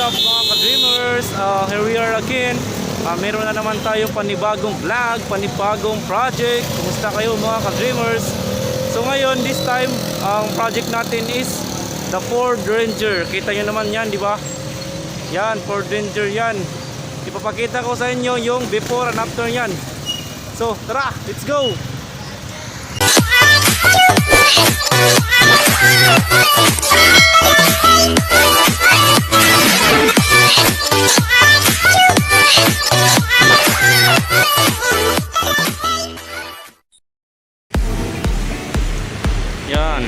up mga ka-dreamers? Here we are again. Meron na naman tayong panibagong vlog, panibagong project. Kumusta kayo mga ka-dreamers? So ngayon, this time, ang project natin is the Ford Ranger. Kita nyo naman yan, di ba? Yan, Ford Ranger yan. Ipapakita ko sa inyo yung before and after yan. So tara, let's go! Yan.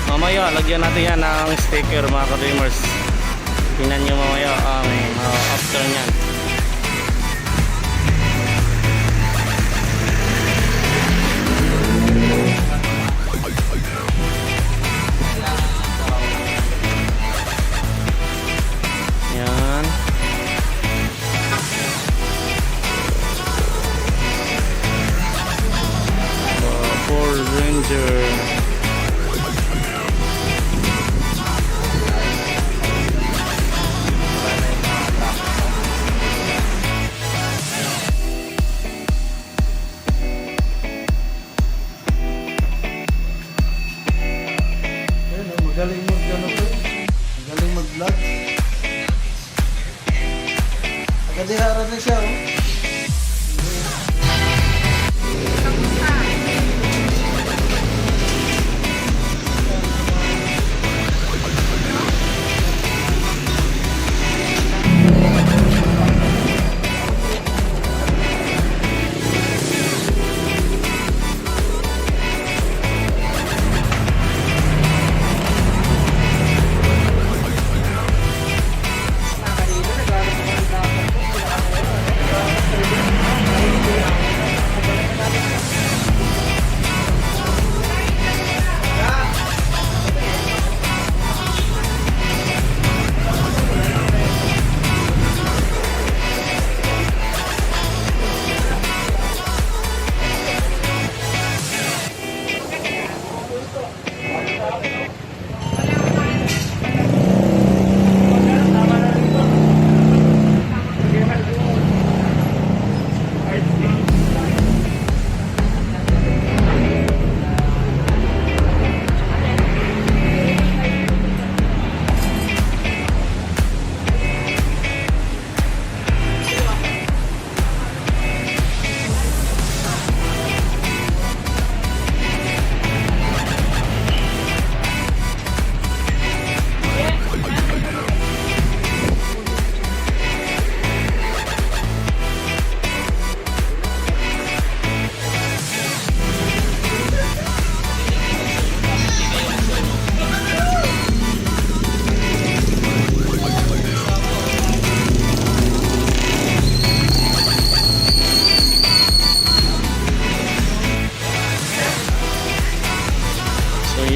Mamaya lagyan natin yan ng sticker mga ka-dreamers. Tingnan nyo mamaya ang after nyan. Yan. Ford Ranger. Magaling magaling mag-vlog. Agadiharan na siya, oh.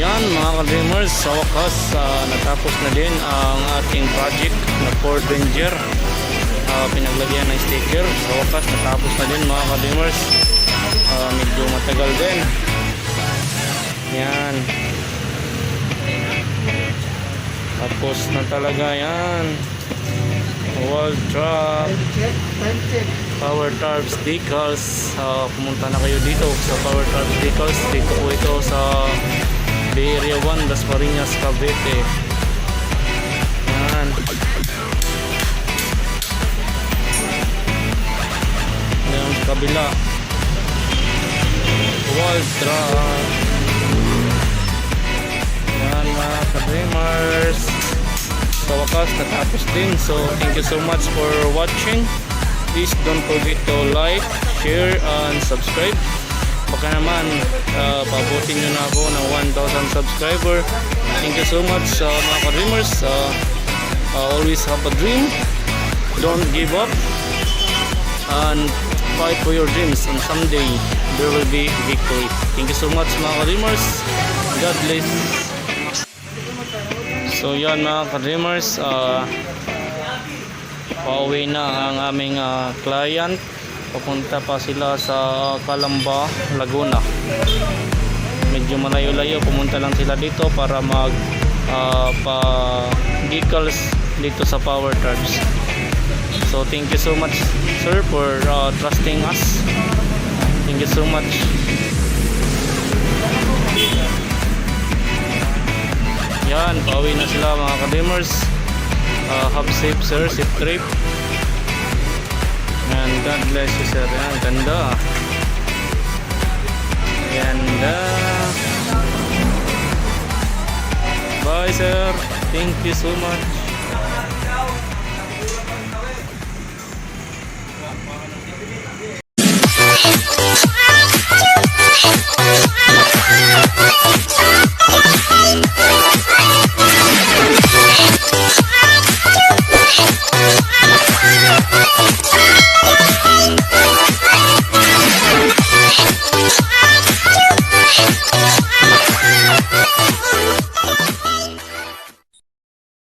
Yan mga ka-dreamers, sa wakas natapos na din ang ating project na Ford Ranger. Pinaglagyan ng sticker. Sa wakas natapos na din mga ka-dreamers. Medyo matagal din. Yan. Tapos na talaga yan. Wall trap, power tarps, decals. Pumunta na kayo dito sa power tarps, decals. Dito po ito sa Bay Area 1, Las Marinas, Cavite. Yan. Yan sa kabila. Wall trap. Yan mga ka-dreamers. Sa wakas natapos din. So thank you so much for watching. Please don't forget to like, share, and subscribe. Baka naman pabutin nyo na ako ng 1,000 subscriber. Thank you so much mga ka-dreamers. Always have a dream, don't give up, and fight for your dreams, and someday there will be victory. Thank you so much mga ka-dreamers. God bless. So yan mga ka-dreamers, pauwi na ang aming client. Papunta pa sila sa Calamba, Laguna. Medyo malayo-layo, pumunta lang sila dito para mag pa decals dito sa power charge. So thank you so much sir for trusting us. Thank you so much. Yan, pauwi na sila mga ka-dreamers. Have safe sir, safe trip. And God bless you sir. Yan, ganda. Ganda. Bye sir. Thank you so much.